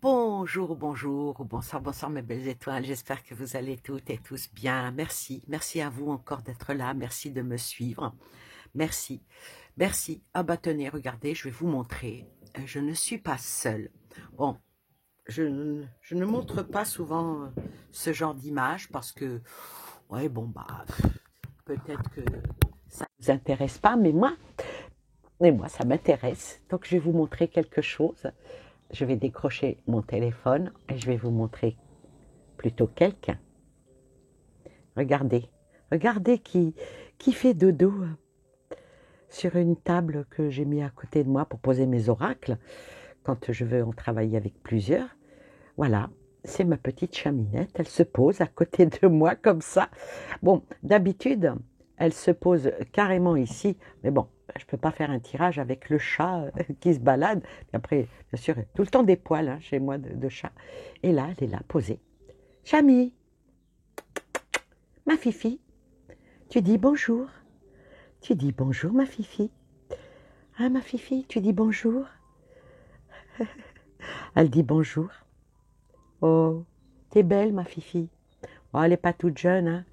Bonjour, bonjour, bonsoir, bonsoir mes belles étoiles, j'espère que vous allez toutes et tous bien, merci à vous encore d'être là, merci de me suivre, merci, merci. Ah bah tenez, regardez, je vais vous montrer, je ne suis pas seule. Bon, je ne montre pas souvent ce genre d'image parce que, ouais bon bah, peut-être que ça ne vous intéresse pas, mais moi ça m'intéresse, donc je vais vous montrer quelque chose. Je vais décrocher mon téléphone et je vais vous montrer plutôt quelqu'un. Regardez, regardez qui fait dodo sur une table que j'ai mis à côté de moi pour poser mes oracles quand je veux en travailler avec plusieurs. Voilà, c'est ma petite chaminette, elle se pose à côté de moi comme ça. Bon, d'habitude, elle se pose carrément ici, mais bon, je ne peux pas faire un tirage avec le chat qui se balade. Et après, bien sûr, tout le temps des poils hein, chez moi de chat. Et là, elle est là, posée. Chami, ma fifi, tu dis bonjour. Tu dis bonjour, ma fifi. Ah, ma fifi, tu dis bonjour. Elle dit bonjour. Oh, t'es belle, ma fifi. Oh, elle n'est pas toute jeune, hein.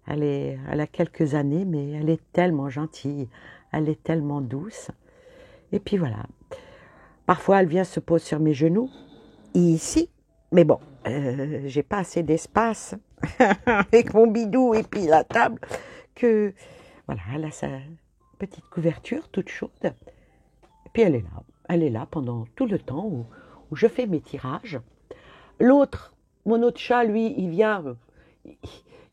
Elle a quelques années, mais elle est tellement gentille. Elle est tellement douce. Et puis voilà. Parfois, elle vient se poser sur mes genoux, ici. Mais bon, j'ai pas assez d'espace avec mon bidou et puis la table que voilà, elle a sa petite couverture toute chaude. Et puis elle est là pendant tout le temps où je fais mes tirages. L'autre, mon autre chat, lui,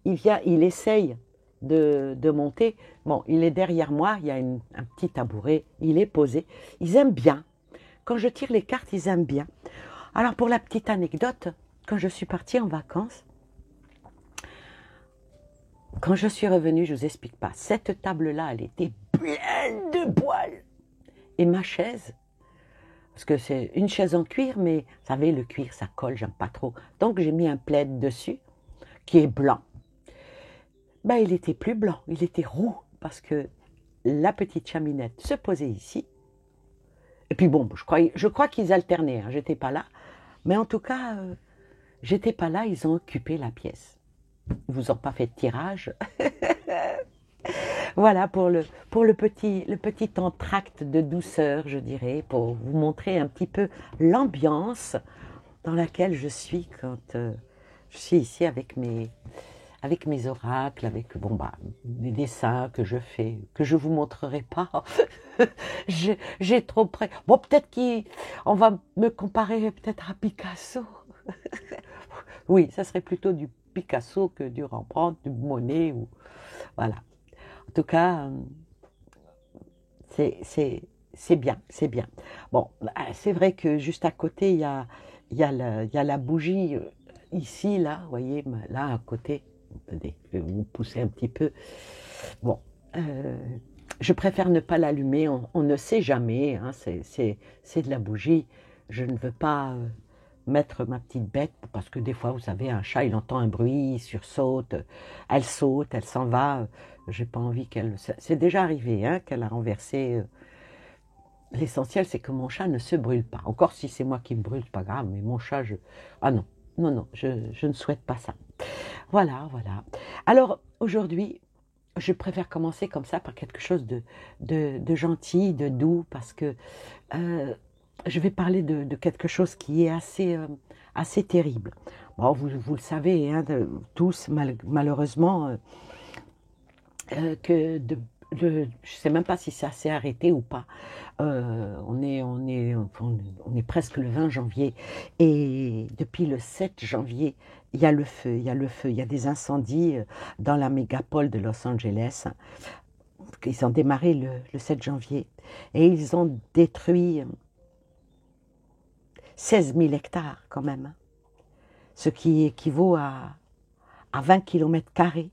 il essaye de monter. Bon, il est derrière moi, il y a un petit tabouret, il est posé. Ils aiment bien. Quand je tire les cartes, ils aiment bien. Alors, pour la petite anecdote, quand je suis partie en vacances, quand je suis revenue, je ne vous explique pas, cette table-là, elle était pleine de poils. Et ma chaise, parce que c'est une chaise en cuir, mais vous savez, le cuir, ça colle, j'aime pas trop. Donc, j'ai mis un plaid dessus, qui est blanc. Ben, il était plus blanc, il était roux, parce que la petite chaminette se posait ici. Et puis bon, je crois qu'ils alternaient, hein, j'étais pas là. Mais en tout cas, j'étais pas là, ils ont occupé la pièce. Ils vous ont pas fait de tirage. Voilà pour le petit entracte de douceur, je dirais, pour vous montrer un petit peu l'ambiance dans laquelle je suis quand je suis ici avec mes oracles, avec bon bah des dessins que je fais, que je vous montrerai pas. J'ai trop près. Bon, peut-être qu'on va me comparer peut-être à Picasso. Oui, ça serait plutôt du Picasso que du Rembrandt, du Monet ou voilà. En tout cas, c'est bien, c'est bien. Bon, c'est vrai que juste à côté, il y a la bougie ici, là, vous voyez, là à côté. Attendez, je vais vous pousser un petit peu. Bon, euh, je préfère ne pas l'allumer, on ne sait jamais, hein, c'est de la bougie. Je ne veux pas mettre ma petite bête, parce que des fois, vous savez, un chat, il entend un bruit, il sursaute, elle s'en va. J'ai pas envie qu'elle... C'est déjà arrivé hein, qu'elle a renversé. L'essentiel, c'est que mon chat ne se brûle pas. Encore si c'est moi qui me brûle, pas grave, mais mon chat, Ah non, non, non, je ne souhaite pas ça. Voilà, voilà. Alors, aujourd'hui, je préfère commencer comme ça par quelque chose de gentil, de doux, parce que je vais parler de quelque chose qui est assez terrible. Bon, vous le savez, hein, tous, malheureusement, que je ne sais même pas si ça s'est arrêté ou pas. On est presque le 20 janvier et depuis le 7 janvier, il y a le feu, il y a le feu, il y a des incendies dans la mégapole de Los Angeles. Ils ont démarré le 7 janvier et ils ont détruit 16 000 hectares quand même, hein, ce qui équivaut à 20 km².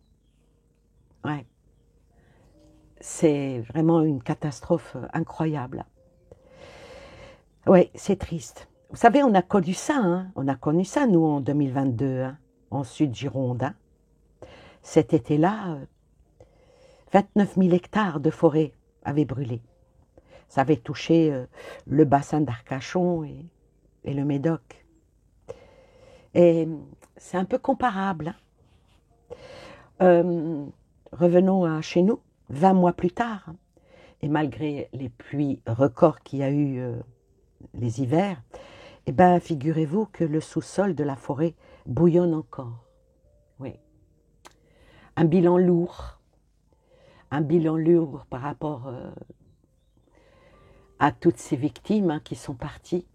Ouais. C'est vraiment une catastrophe incroyable. Oui, c'est triste. Vous savez, on a connu ça, hein? On a connu ça, nous, en 2022, hein, en Sud-Gironde. Hein. Cet été-là, 29 000 hectares de forêt avaient brûlé. Ça avait touché le bassin d'Arcachon et le Médoc. Et c'est un peu comparable. Revenons à chez nous, 20 mois plus tard, et malgré les pluies records qu'il y a eu les hivers, eh ben, figurez-vous que le sous-sol de la forêt bouillonne encore. Oui. Un bilan lourd par rapport à toutes ces victimes qui sont parties.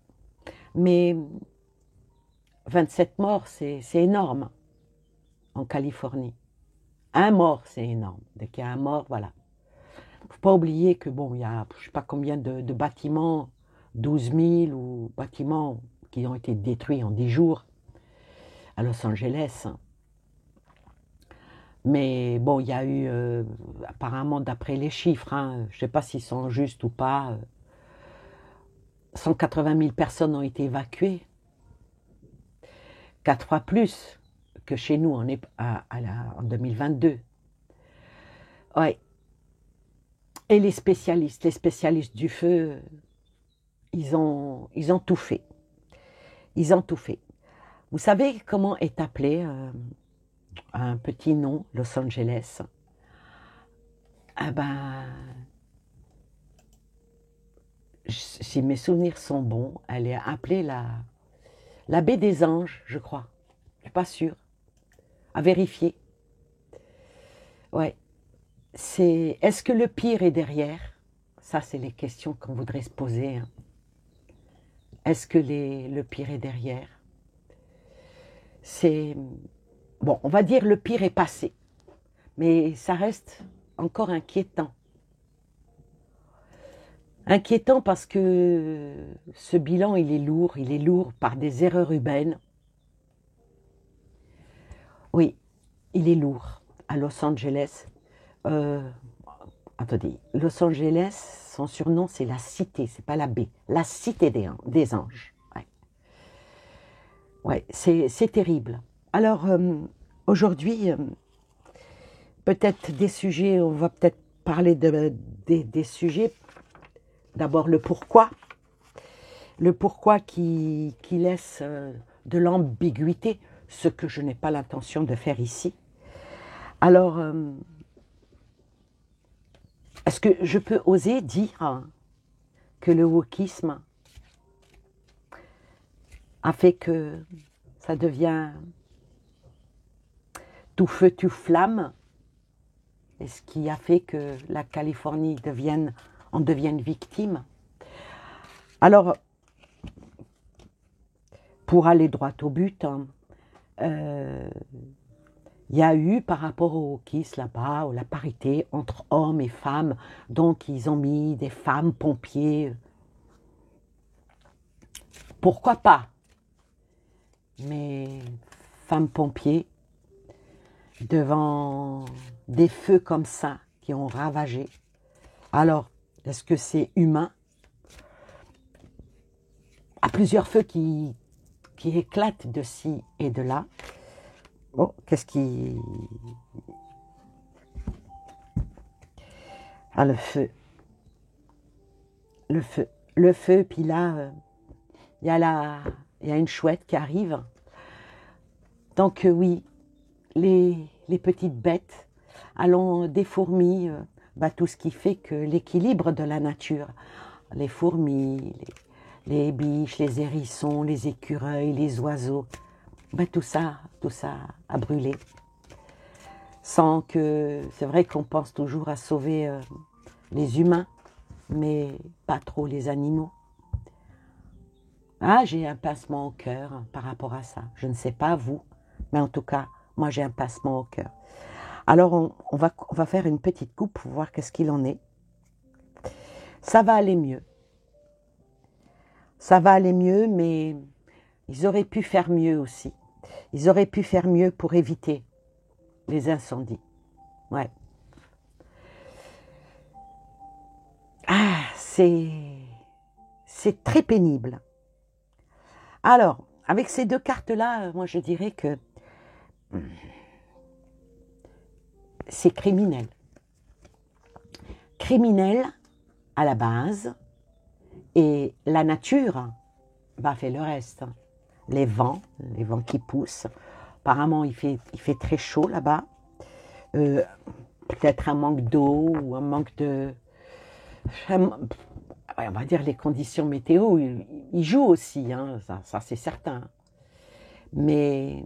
Mais 27 morts, c'est énorme en Californie. Un mort, c'est énorme. Dès qu'il y a un mort, voilà. Il ne faut pas oublier que, bon, il y a je ne sais pas combien de bâtiments, 12 000 ou bâtiments qui ont été détruits en 10 jours à Los Angeles. Mais bon, il y a eu, apparemment, d'après les chiffres, je ne sais pas s'ils sont justes ou pas, 180 000 personnes ont été évacuées. 4 fois plus que chez nous en 2022. Ouais. Et les spécialistes du feu, ils ont tout fait. Ils ont tout fait. Vous savez comment est appelé un petit nom, Los Angeles? Ah ben, si mes souvenirs sont bons, elle est appelée la baie des Anges, je crois. Je ne suis pas sûre. À vérifier. Ouais. Est-ce que le pire est derrière? Ça, c'est les questions qu'on voudrait se poser. Est-ce que le pire est derrière? Bon, on va dire le pire est passé. Mais ça reste encore inquiétant. Inquiétant parce que ce bilan, il est lourd par des erreurs humaines. Oui, il est lourd. À Los Angeles, attendez, Los Angeles, son surnom, c'est la cité, c'est pas la baie, la cité des anges. Ouais, c'est terrible. Alors, aujourd'hui, peut-être des sujets, on va peut-être parler des sujets. D'abord, le pourquoi qui laisse de l'ambiguïté, ce que je n'ai pas l'intention de faire ici. Alors, est-ce que je peux oser dire que le wokisme a fait que ça devient tout feu, tout flamme, et ce qui a fait que la Californie en devienne victime? Alors, pour aller droit au but, il y a eu, par rapport au wokisme là-bas, la parité entre hommes et femmes, donc ils ont mis des femmes pompiers. Pourquoi pas? Mais femmes pompiers, devant des feux comme ça qui ont ravagé. Alors, est-ce que c'est humain? À plusieurs feux qui éclatent de ci et de là. Oh, qu'est-ce qui... Ah, le feu. Le feu, puis là, il y a une chouette qui arrive. Donc oui, les petites bêtes, allons des fourmis, tout ce qui fait que l'équilibre de la nature, les fourmis, les biches, les hérissons, les écureuils, les oiseaux, tout ça a brûlé. Sans que, c'est vrai qu'on pense toujours à sauver les humains, mais pas trop les animaux. Ah, j'ai un pincement au cœur par rapport à ça. Je ne sais pas vous, mais en tout cas, moi j'ai un pincement au cœur. Alors on va faire une petite coupe pour voir qu'est-ce qu'il en est. Ça va aller mieux. Ça va aller mieux, mais ils auraient pu faire mieux aussi. Ils auraient pu faire mieux pour éviter les incendies. Ouais. Ah, c'est très pénible. Alors, avec ces deux cartes-là, moi je dirais que c'est criminel. Criminel à la base, et la nature bah, fait le reste. Hein. Les vents qui poussent. Apparemment, il fait très chaud là-bas. Peut-être un manque d'eau ou un manque de... Ouais, on va dire les conditions météo, ils jouent aussi, hein, ça c'est certain. Mais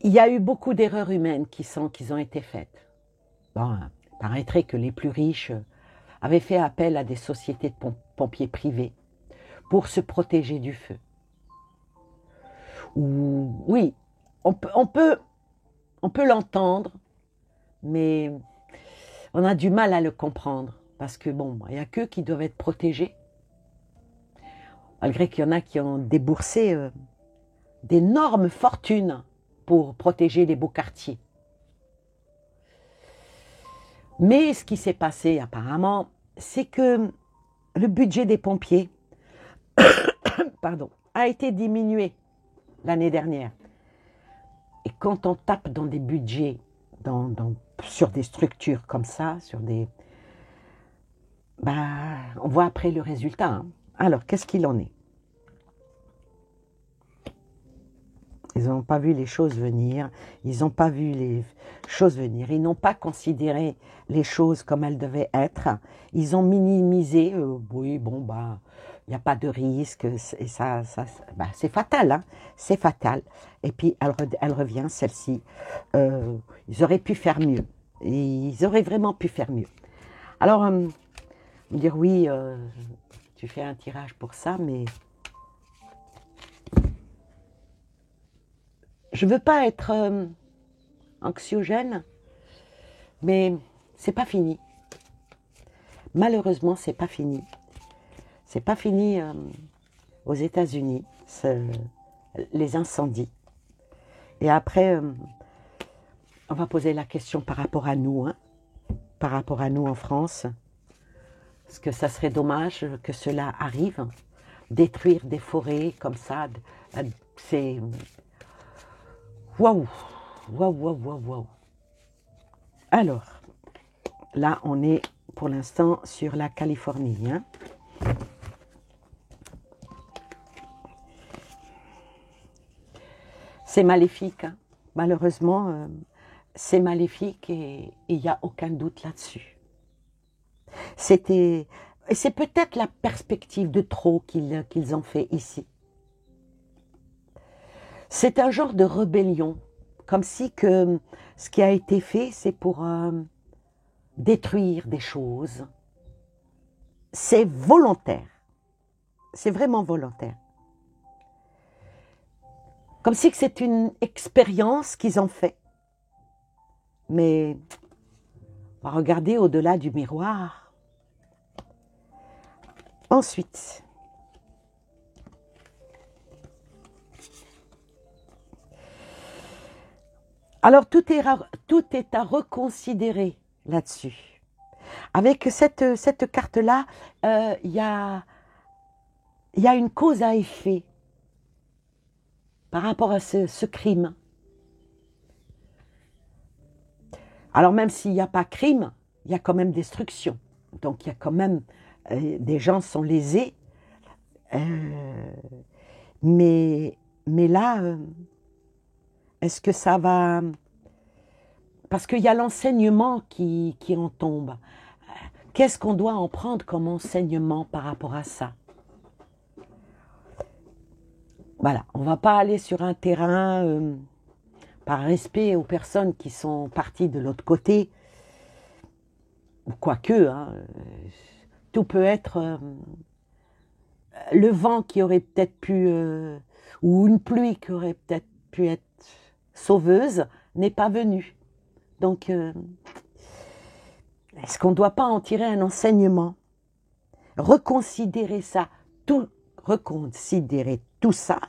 il y a eu beaucoup d'erreurs humaines qui ont été faites. Bon, il paraîtrait que les plus riches avaient fait appel à des sociétés de pompiers privés pour se protéger du feu. Ou, oui, on peut l'entendre, mais on a du mal à le comprendre. Parce que bon, il n'y a qu'eux qui doivent être protégés. Malgré qu'il y en a qui ont déboursé d'énormes fortunes pour protéger les beaux quartiers. Mais ce qui s'est passé apparemment, c'est que le budget des pompiers a été diminué l'année dernière. Et quand on tape dans des budgets, sur des structures comme ça, on voit après le résultat. Hein. Alors, qu'est-ce qu'il en est? Ils n'ont pas vu les choses venir, ils n'ont pas vu les choses venir, ils n'ont pas considéré les choses comme elles devaient être, ils ont minimisé, oui, bon, bah, il n'y a pas de risque, et ça c'est fatal, hein, c'est fatal. Et puis, elle revient, celle-ci, ils auraient pu faire mieux, ils auraient vraiment pu faire mieux. Alors, me dire, oui, tu fais un tirage pour ça, mais... Je ne veux pas être anxiogène, mais c'est pas fini. Malheureusement, c'est pas fini. C'est pas fini aux États-Unis, les incendies. Et après, on va poser la question par rapport à nous, hein, par rapport à nous en France. Parce que ça serait dommage que cela arrive. Détruire des forêts comme ça, c'est... Waouh, waouh, waouh, waouh, waouh. Alors, là, on est pour l'instant sur la Californie. Hein. C'est maléfique. Hein. Malheureusement, c'est maléfique et il n'y a aucun doute là-dessus. Et c'est peut-être la perspective de trop qu'ils ont fait ici. C'est un genre de rébellion, comme si que ce qui a été fait, c'est pour détruire des choses. C'est volontaire. C'est vraiment volontaire. Comme si que c'est une expérience qu'ils ont fait. Mais on va regarder au-delà du miroir. Ensuite, alors tout est à reconsidérer là-dessus. Avec cette carte-là, il y a une cause à effet par rapport à ce crime. Alors même s'il n'y a pas crime, il y a quand même destruction. Donc il y a quand même des gens sont lésés. Mais là, est-ce que ça va... Parce qu'il y a l'enseignement qui en tombe. Qu'est-ce qu'on doit en prendre comme enseignement par rapport à ça? Voilà, on ne va pas aller sur un terrain par respect aux personnes qui sont parties de l'autre côté. Quoique, hein, tout peut être... le vent qui aurait peut-être pu... ou une pluie qui aurait peut-être pu être sauveuse n'est pas venue. Donc, est-ce qu'on ne doit pas en tirer un enseignement? Reconsidérer tout ça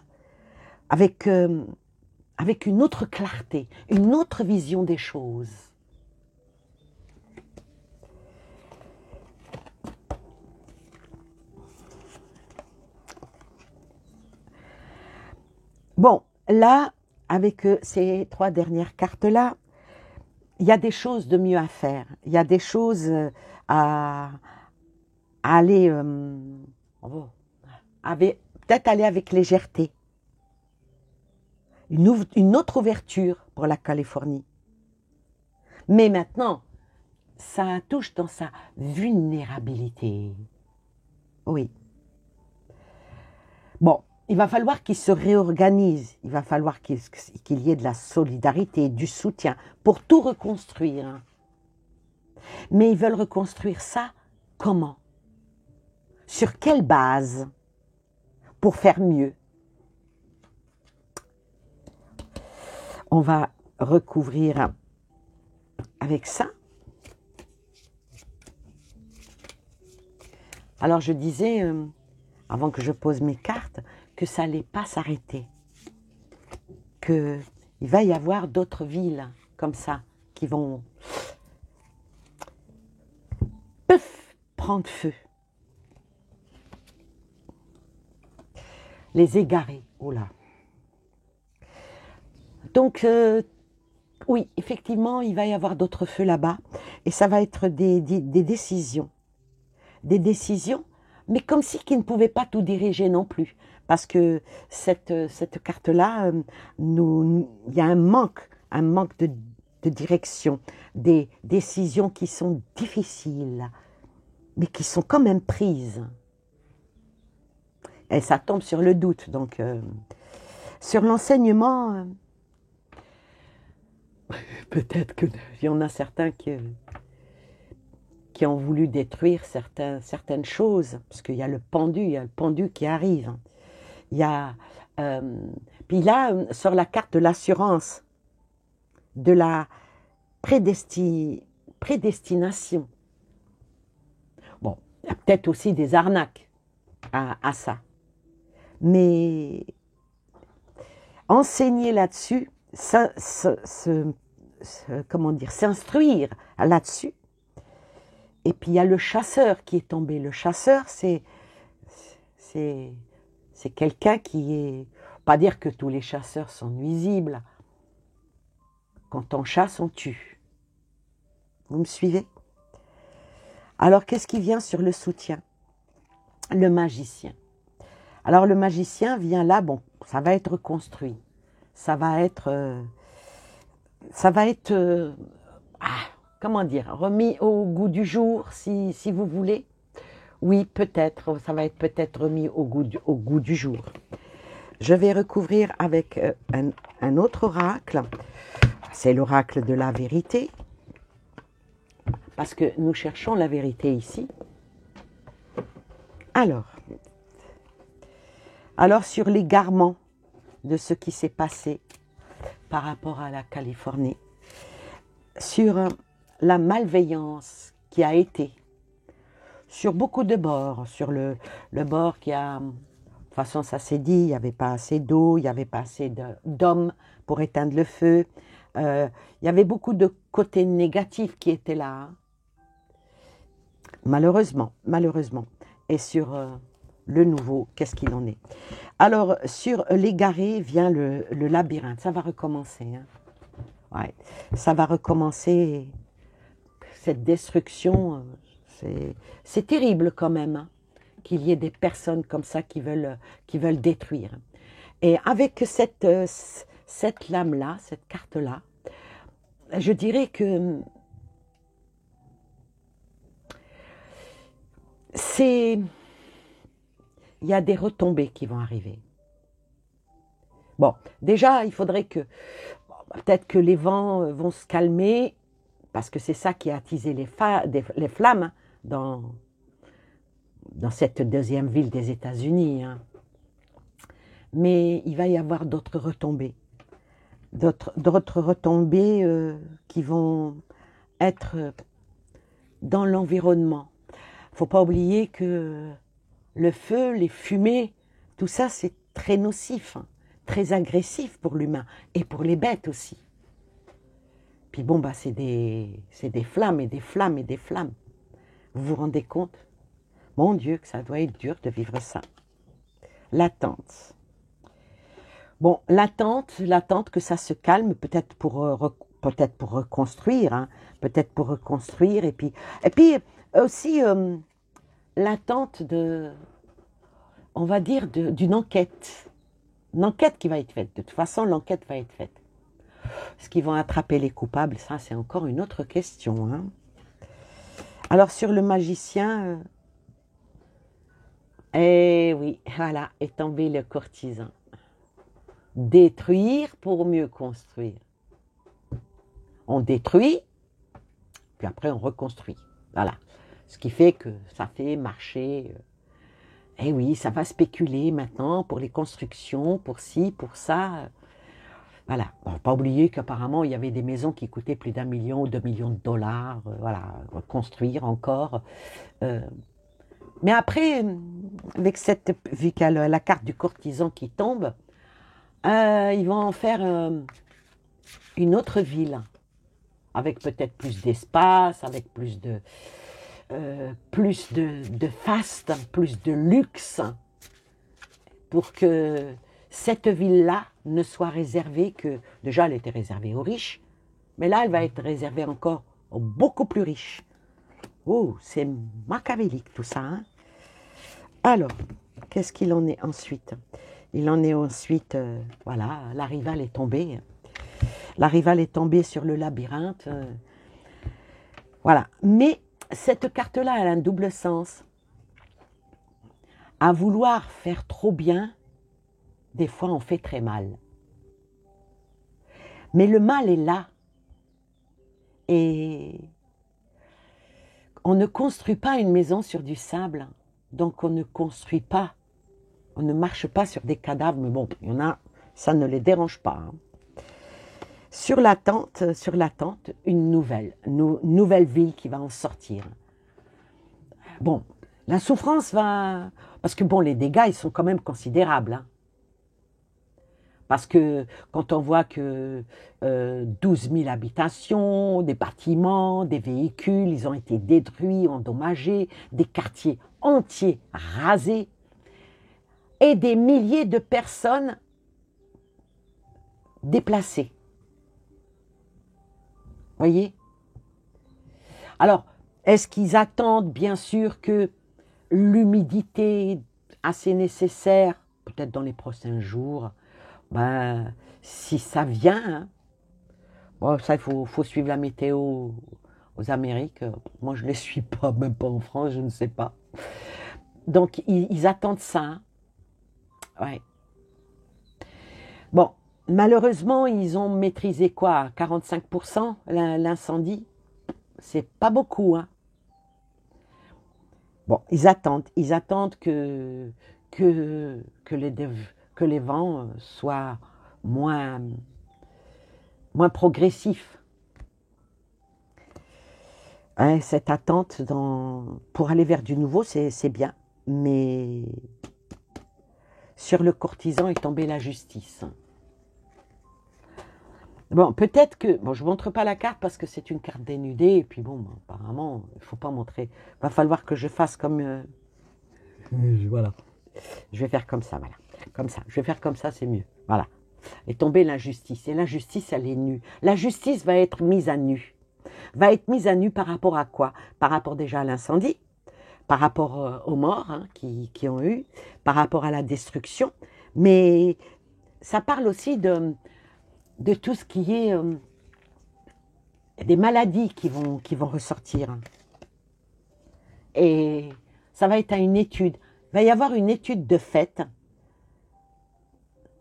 avec une autre clarté, une autre vision des choses. Bon, là, avec ces 3 dernières cartes-là, il y a des choses de mieux à faire. Il y a des choses à aller, peut-être aller avec légèreté. Une autre ouverture pour la Californie. Mais maintenant, ça touche dans sa vulnérabilité. Oui. Bon, il va falloir qu'il se réorganise. Il va falloir qu'il y ait de la solidarité, du soutien pour tout reconstruire. Mais ils veulent reconstruire ça comment? Sur quelle base? Pour faire mieux. On va recouvrir avec ça. Alors je disais, avant que je pose mes cartes, que ça n'allait pas s'arrêter. Qu'il va y avoir d'autres villes comme ça qui vont prendre feu. Les égarés, oh là. Donc, oui, effectivement, il va y avoir d'autres feux là-bas. Et ça va être des décisions. Des décisions, mais comme si qu'ils ne pouvaient pas tout diriger non plus. Parce que cette carte-là, il y a un manque de direction. Des décisions qui sont difficiles, mais qui sont quand même prises. Et ça tombe sur le doute. Donc, sur l'enseignement... peut-être qu'il y en a certains qui ont voulu détruire certaines choses, parce qu'il y a le pendu qui arrive. Il y a, puis là, sur la carte de l'assurance, de la prédestination. Bon, il y a peut-être aussi des arnaques à ça. Mais enseigner là-dessus, comment dire, s'instruire là-dessus. Et puis il y a le chasseur qui est tombé. Le chasseur, c'est quelqu'un qui est... Pas dire que tous les chasseurs sont nuisibles. Quand on chasse, on tue. Vous me suivez? Alors qu'est-ce qui vient sur le soutien? Le magicien. Alors le magicien vient là, bon, ça va être reconstruit. Ça va être comment dire, remis au goût du jour, si vous voulez. Oui, peut-être, ça va être peut-être remis au goût du jour. Je vais recouvrir avec un autre oracle. C'est l'oracle de la vérité. Parce que nous cherchons la vérité ici. Alors sur l'égarement de ce qui s'est passé par rapport à la Californie, sur la malveillance qui a été, sur beaucoup de bords, sur le bord qui a, de toute façon ça s'est dit, il n'y avait pas assez d'eau, il n'y avait pas assez d'hommes pour éteindre le feu, il y avait beaucoup de côtés négatifs qui étaient là, hein. Malheureusement. Et sur le nouveau, qu'est-ce qu'il en est? Alors, sur l'égaré vient le labyrinthe. Ça va recommencer. Hein. Ouais. Ça va recommencer. Cette destruction, c'est terrible quand même. Hein, qu'il y ait des personnes comme ça qui veulent détruire. Et avec cette lame-là, cette carte-là, je dirais que il y a des retombées qui vont arriver. Bon, déjà, il faudrait peut-être que les vents vont se calmer, parce que c'est ça qui a attisé les flammes dans cette deuxième ville des États-Unis. Hein. Mais il va y avoir d'autres retombées. D'autres retombées qui vont être dans l'environnement. Il ne faut pas oublier que le feu, les fumées, tout ça, c'est très nocif, hein, très agressif pour l'humain et pour les bêtes aussi. Puis bon, bah, c'est des flammes et des flammes et des flammes. Vous vous rendez compte? Mon Dieu, que ça doit être dur de vivre ça. L'attente. Bon, l'attente que ça se calme, peut-être pour reconstruire, hein, peut-être pour reconstruire, et puis aussi l'attente de, on va dire, d'une enquête. Une enquête qui va être faite. De toute façon, l'enquête va être faite. Est-ce qu'ils vont attraper les coupables? Ça, c'est encore une autre question. Hein. Alors, sur le magicien, eh oui, voilà, est tombé le courtisan. Détruire pour mieux construire. On détruit, puis après on reconstruit. Voilà. Ce qui fait que ça fait marcher. Eh oui, ça va spéculer maintenant pour les constructions, pour ci, pour ça. Voilà. Bon, pas oublier qu'apparemment il y avait des maisons qui coûtaient plus d'1 million ou 2 millions de dollars. Voilà, reconstruire encore. Mais après, avec cette, vu qu'il y a la carte du courtisan qui tombe, ils vont en faire une autre ville, avec peut-être plus d'espace, avec plus de faste, plus de luxe, pour que cette ville-là ne soit réservée que, déjà elle était réservée aux riches, mais là elle va être réservée encore aux beaucoup plus riches. Oh, c'est machiavélique tout ça. Hein. Alors, qu'est-ce qu'il en est ensuite? Il en est ensuite, voilà, la rivale est tombée. La rivale est tombée sur le labyrinthe. Voilà. Mais cette carte-là, elle a un double sens. À vouloir faire trop bien, des fois on fait très mal. Mais le mal est là. Et on ne construit pas une maison sur du sable. Donc on ne construit pas. On ne marche pas sur des cadavres. Mais bon, il y en a, ça ne les dérange pas. Hein. Sur l'attente, une nouvelle ville qui va en sortir. Bon, la souffrance va... Parce que bon, les dégâts, ils sont quand même considérables. Hein. Parce que quand on voit que 12 000 habitations, des bâtiments, des véhicules, ils ont été détruits, endommagés, des quartiers entiers rasés, et des milliers de personnes déplacées. Voyez? Alors, est-ce qu'ils attendent bien sûr que l'humidité assez nécessaire, peut-être dans les prochains jours, ben, si ça vient, hein, bon, ça il faut suivre la météo aux Amériques. Moi je ne les suis pas, même pas en France, je ne sais pas. Donc ils attendent ça. Hein. Ouais. Bon. Malheureusement, ils ont maîtrisé quoi? 45% l'incendie? C'est pas beaucoup. Hein. Bon, ils attendent que les vents soient moins progressifs. Hein, cette attente pour aller vers du nouveau, c'est bien. Mais sur le courtisan est tombée la justice. Bon, peut-être que... Bon, je ne montre pas la carte parce que c'est une carte dénudée. Et puis bon, apparemment, il ne faut pas montrer. Il va falloir que je fasse comme... voilà. Je vais faire comme ça, voilà. Comme ça. Je vais faire comme ça, c'est mieux. Voilà. Est tombée l'injustice. Et l'injustice, elle est nue. La justice va être mise à nu. Va être mise à nu par rapport à quoi? Par rapport déjà à l'incendie, par rapport aux morts hein, qui ont eu, par rapport à la destruction. Mais ça parle aussi de tout ce qui est des maladies qui vont ressortir. Et ça va être à une étude. Il va y avoir une étude de fait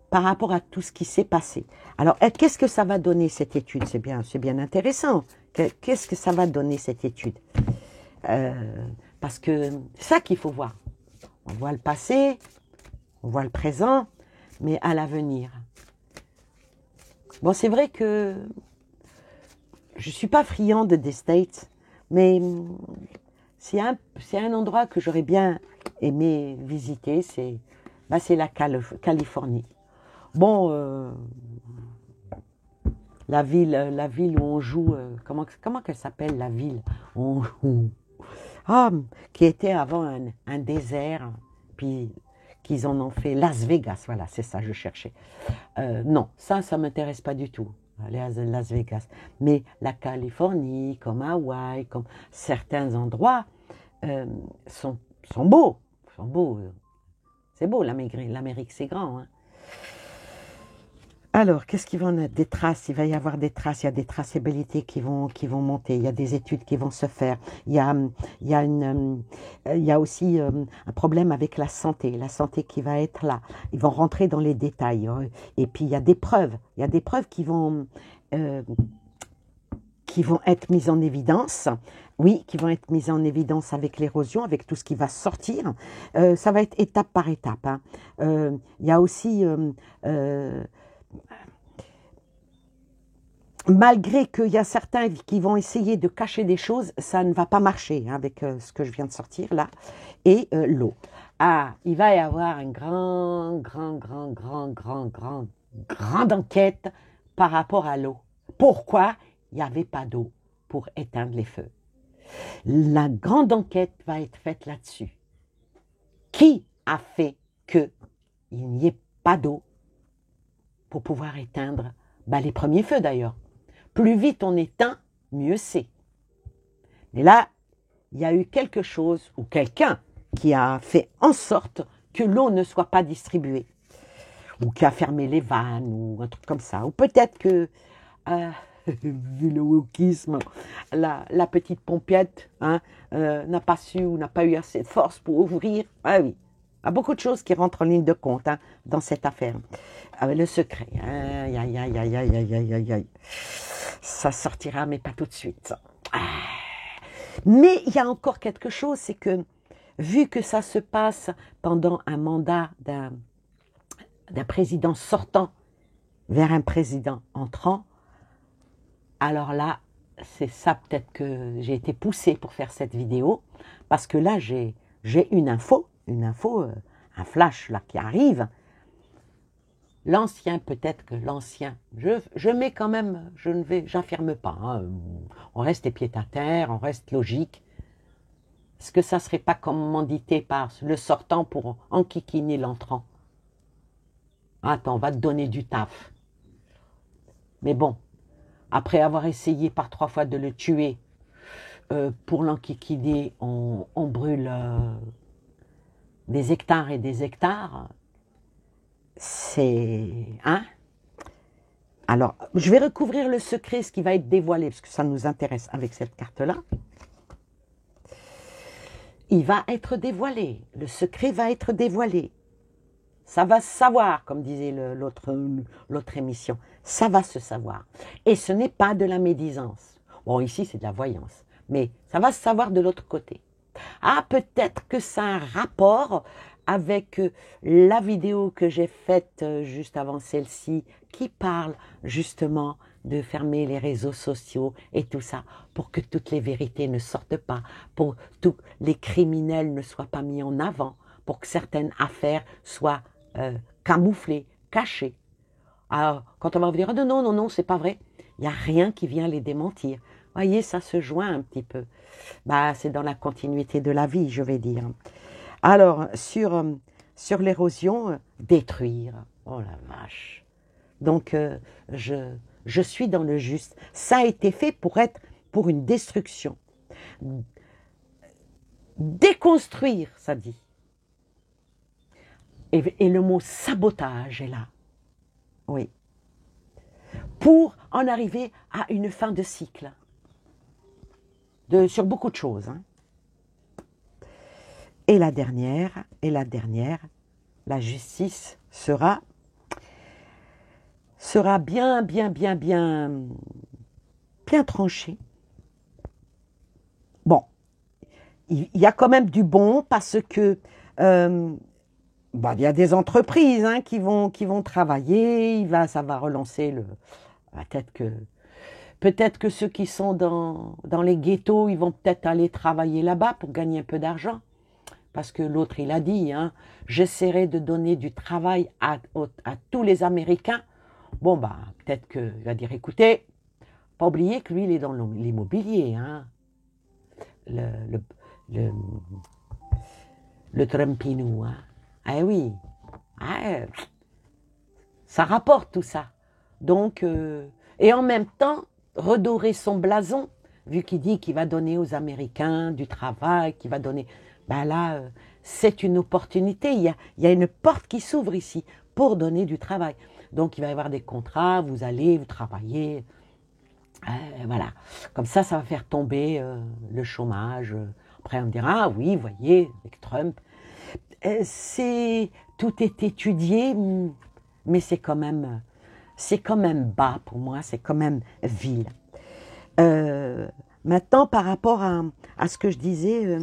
par rapport à tout ce qui s'est passé. Alors, qu'est-ce que ça va donner cette étude? C'est bien intéressant. Qu'est-ce que ça va donner cette étude? Parce que c'est ça qu'il faut voir. On voit le passé, on voit le présent, mais à l'avenir. Bon, c'est vrai que je ne suis pas friande des States, mais c'est un endroit que j'aurais bien aimé visiter, c'est la Californie. Bon, la ville où on joue, comment qu'elle s'appelle la ville qui était avant un désert, puis qu'ils en ont fait Las Vegas, voilà, c'est ça, je cherchais. Non, ça ne m'intéresse pas du tout, aller à Las Vegas. Mais la Californie, comme Hawaï, comme certains endroits, sont sont beaux. Ils sont beaux. C'est beau, l'Amérique, c'est grand. Hein. Alors, qu'est-ce qu'il va en être? Des traces, il va y avoir des traces, il y a des traçabilités qui vont monter, il y a des études qui vont se faire, il y a aussi un problème avec la santé qui va être là. Ils vont rentrer dans les détails. Hein. Et puis, il y a des preuves qui vont être mises en évidence. Oui, qui vont être mises en évidence avec l'érosion, avec tout ce qui va sortir. Ça va être étape par étape. Hein. Il y a aussi... malgré qu'il y a certains qui vont essayer de cacher des choses, ça ne va pas marcher hein, avec ce que je viens de sortir là. Et l'eau. Ah, il va y avoir une grande enquête par rapport à l'eau. Pourquoi il n'y avait pas d'eau pour éteindre les feux? La grande enquête va être faite là-dessus. Qui a fait qu'il n'y ait pas d'eau pour pouvoir éteindre les premiers feux d'ailleurs? Plus vite on éteint, mieux c'est. Mais là, il y a eu quelque chose ou quelqu'un qui a fait en sorte que l'eau ne soit pas distribuée. Ou qui a fermé les vannes ou un truc comme ça. Ou peut-être que, vu le wokisme, la petite pompiette hein, n'a pas su ou n'a pas eu assez de force pour ouvrir. Ah oui, il y a beaucoup de choses qui rentrent en ligne de compte hein, dans cette affaire. Le secret. Aïe, aïe, aïe, aïe, aïe, aïe, aïe, aïe, aïe. Ça sortira, mais pas tout de suite. Mais il y a encore quelque chose, c'est que vu que ça se passe pendant un mandat d'un président sortant vers un président entrant, alors là, c'est ça peut-être que j'ai été poussée pour faire cette vidéo, parce que là, j'ai une info, un flash là qui arrive. L'ancien, peut-être que l'ancien, je mets quand même, j'affirme pas, hein, on reste les pieds à terre, on reste logique. Est-ce que ça serait pas commandité par le sortant pour enquiquiner l'entrant? Attends, on va te donner du taf. Mais bon, après avoir essayé par 3 fois de le tuer, pour l'enquiquiner, on brûle des hectares et des hectares. C'est... Hein? Alors, je vais recouvrir le secret, ce qui va être dévoilé, parce que ça nous intéresse avec cette carte-là. Il va être dévoilé. Le secret va être dévoilé. Ça va se savoir, comme disait l'autre émission. Ça va se savoir. Et ce n'est pas de la médisance. Bon, ici, c'est de la voyance. Mais ça va se savoir de l'autre côté. Ah, peut-être que ça a un rapport avec la vidéo que j'ai faite juste avant celle-ci, qui parle justement de fermer les réseaux sociaux et tout ça, pour que toutes les vérités ne sortent pas, pour que tous les criminels ne soient pas mis en avant, pour que certaines affaires soient camouflées, cachées. Alors, quand on va vous dire, oh, non, c'est pas vrai, il n'y a rien qui vient les démentir. Voyez, ça se joint un petit peu. C'est dans la continuité de la vie, je vais dire. Alors, sur l'érosion, détruire. Oh la vache. Donc, je suis dans le juste. Ça a été fait pour une destruction. Déconstruire, ça dit. Et le mot sabotage est là. Oui. Pour en arriver à une fin de cycle. Sur beaucoup de choses. Hein. Et la dernière, la justice sera bien tranchée. Bon, il y a quand même du bon parce que il y a des entreprises hein, qui vont travailler, ça va relancer peut-être que ceux qui sont dans les ghettos, ils vont peut-être aller travailler là-bas pour gagner un peu d'argent. Parce que l'autre, il a dit, hein, j'essaierai de donner du travail à tous les Américains. Bon, peut-être qu'il va dire, écoutez, pas oublier que lui, il est dans l'immobilier. Hein. Le Trumpinou. Hein. Ah oui. Ça rapporte tout ça. Donc, et en même temps, redorer son blason, vu qu'il dit qu'il va donner aux Américains du travail, qu'il va donner... ben là, c'est une opportunité. Il y a une porte qui s'ouvre ici pour donner du travail. Donc, il va y avoir des contrats, vous allez, vous travaillez. Voilà. Comme ça va faire tomber le chômage. Après, on me dira, ah oui, voyez, avec Trump. Tout est étudié, mais c'est quand même bas pour moi, c'est quand même vil. Maintenant, par rapport à ce que je disais,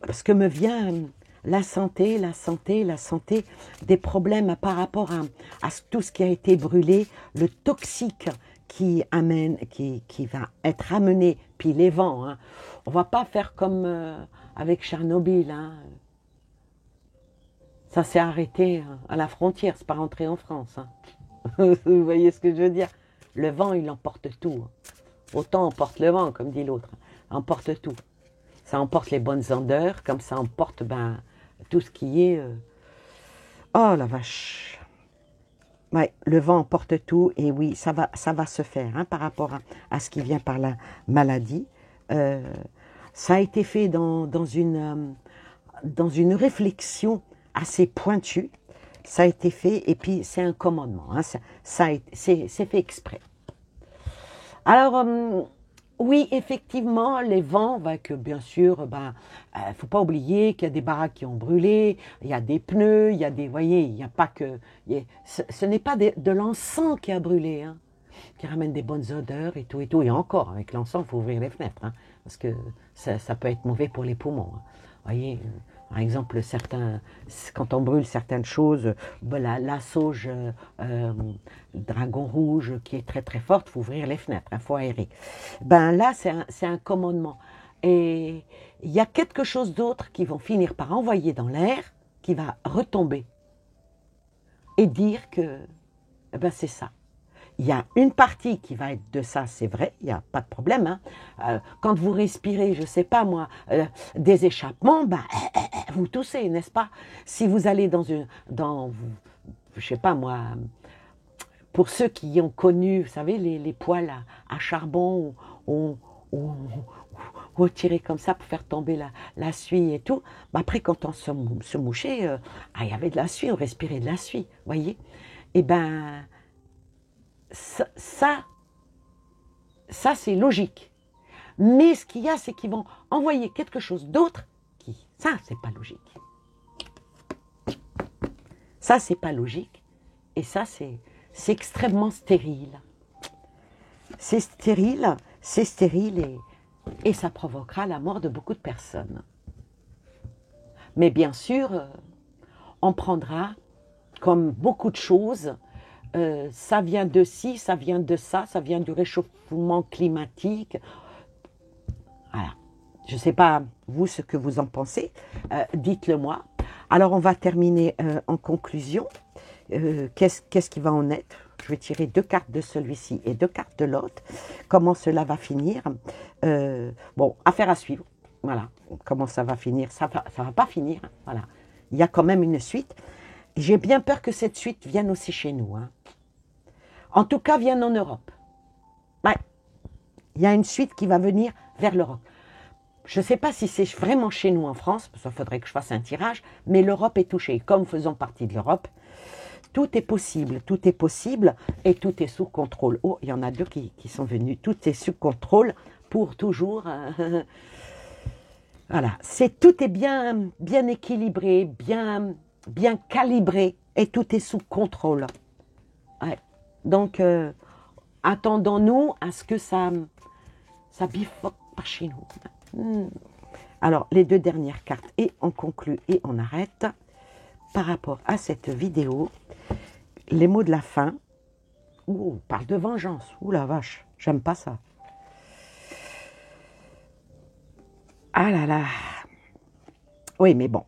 parce que me vient la santé, des problèmes par rapport à tout ce qui a été brûlé, le toxique qui va être amené, puis les vents. Hein. On va pas faire comme avec Tchernobyl. Hein. Ça s'est arrêté à la frontière, c'est pas rentré en France. Hein. Vous voyez ce que je veux dire? Le vent, il emporte tout. Autant emporte le vent, comme dit l'autre. Emporte tout. Ça emporte les bonnes odeurs, comme ça emporte tout ce qui est... Oh la vache! Ouais, le vent emporte tout, et oui, ça va se faire hein, par rapport à ce qui vient par la maladie. Ça a été fait dans une réflexion assez pointue. Ça a été fait, et puis c'est un commandement. Hein, c'est fait exprès. Alors, oui, effectivement, les vents, que bien sûr, faut pas oublier qu'il y a des baraques qui ont brûlé, il y a des pneus, il y a des, voyez, il n'y a pas que, ce n'est pas de l'encens qui a brûlé, hein, qui ramène des bonnes odeurs et tout, et encore, avec l'encens, il faut ouvrir les fenêtres, hein, parce que ça peut être mauvais pour les poumons. Hein. Voyez, par exemple, quand on brûle certaines choses, la sauge dragon rouge qui est très très forte, il faut ouvrir les fenêtres, il faut aérer. Là, c'est un commandement. Et il y a quelque chose d'autre qui vont finir par envoyer dans l'air, qui va retomber et dire que c'est ça. Il y a une partie qui va être de ça, c'est vrai, il n'y a pas de problème. Hein. Quand vous respirez, je ne sais pas moi, des échappements, vous toussez, n'est-ce pas? Si vous allez je ne sais pas moi, pour ceux qui ont connu, vous savez, les poêles à charbon, on tirait comme ça pour faire tomber la suie et tout. Après, quand on se mouchait, il y avait de la suie, on respirait de la suie, voyez? Et ça c'est logique. Mais ce qu'il y a, c'est qu'ils vont envoyer quelque chose d'autre ça, c'est pas logique. Ça, c'est pas logique. Et ça, c'est extrêmement stérile. C'est stérile et ça provoquera la mort de beaucoup de personnes. Mais bien sûr, on prendra, comme beaucoup de choses, ça vient de ci, ça vient de ça vient du réchauffement climatique. Voilà. Je ne sais pas, vous, ce que vous en pensez. Dites-le moi. Alors, on va terminer en conclusion. Qu'est-ce qui va en être? Je vais tirer 2 cartes de celui-ci et 2 cartes de l'autre. Comment cela va finir? Bon, affaire à suivre. Voilà. Comment ça va finir? Ça va pas finir. Voilà. Il y a quand même une suite. J'ai bien peur que cette suite vienne aussi chez nous. Hein. En tout cas, vienne en Europe. Ouais. Il y a une suite qui va venir vers l'Europe. Je ne sais pas si c'est vraiment chez nous en France, parce qu'il faudrait que je fasse un tirage, mais l'Europe est touchée. Comme faisant partie de l'Europe, tout est possible et tout est sous contrôle. Oh, il y en a 2 qui sont venus. Tout est sous contrôle pour toujours. Voilà, tout est bien équilibré, bien calibré et tout est sous contrôle. Ouais. Donc, attendons-nous à ce que ça bifurque par chez nous. Alors, les 2 dernières cartes et on conclut et on arrête. Par rapport à cette vidéo, les mots de la fin. On parle de vengeance. Ouh la vache, j'aime pas ça. Ah là là. Oui, mais bon.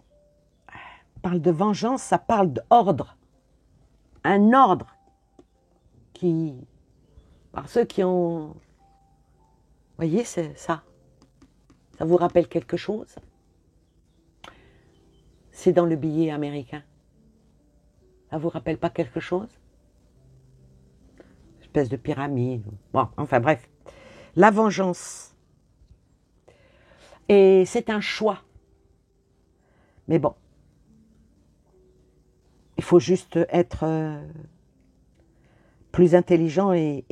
On parle de vengeance, ça parle d'ordre. Un ordre par ceux qui ont... Vous voyez, c'est ça. Ça vous rappelle quelque chose? C'est dans le billet américain. Ça vous rappelle pas quelque chose? Espèce de pyramide. Bon, enfin bref. La vengeance. Et c'est un choix. Mais bon, il faut juste être plus intelligent et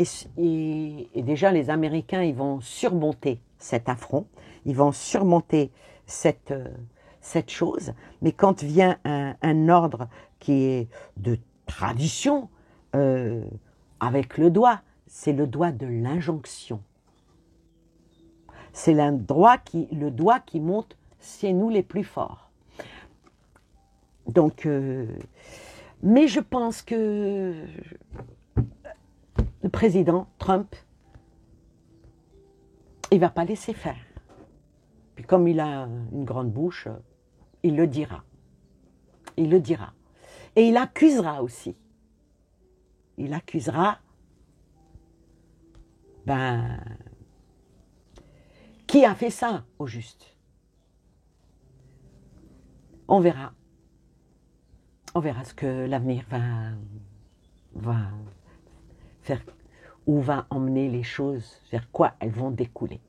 déjà les Américains, ils vont surmonter cet affront, ils vont surmonter cette chose, mais quand vient un ordre qui est de tradition, avec le doigt, c'est le doigt de l'injonction. C'est le doigt qui monte, c'est nous les plus forts. Donc, mais je pense que le président Trump, il ne va pas laisser faire. Puis comme il a une grande bouche, il le dira. Il le dira. Et il accusera aussi. Il accusera, qui a fait ça au juste? On verra. On verra ce que l'avenir va faire, où va emmener les choses, vers quoi elles vont découler.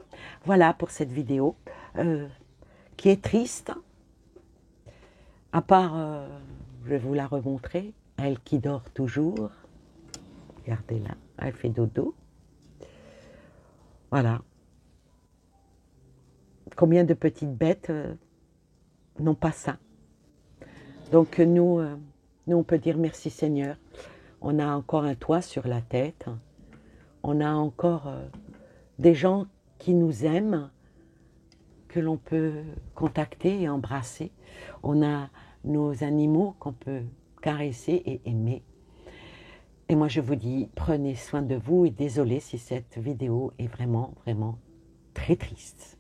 Voilà pour cette vidéo qui est triste. À part, je vais vous la remontrer, elle qui dort toujours. Regardez-la, elle fait dodo. Voilà. Combien de petites bêtes n'ont pas ça? Donc nous, on peut dire merci Seigneur. On a encore un toit sur la tête. On a encore des gens qui nous aiment, que l'on peut contacter et embrasser. On a nos animaux qu'on peut caresser et aimer. Et moi je vous dis, prenez soin de vous et désolé si cette vidéo est vraiment, vraiment très triste.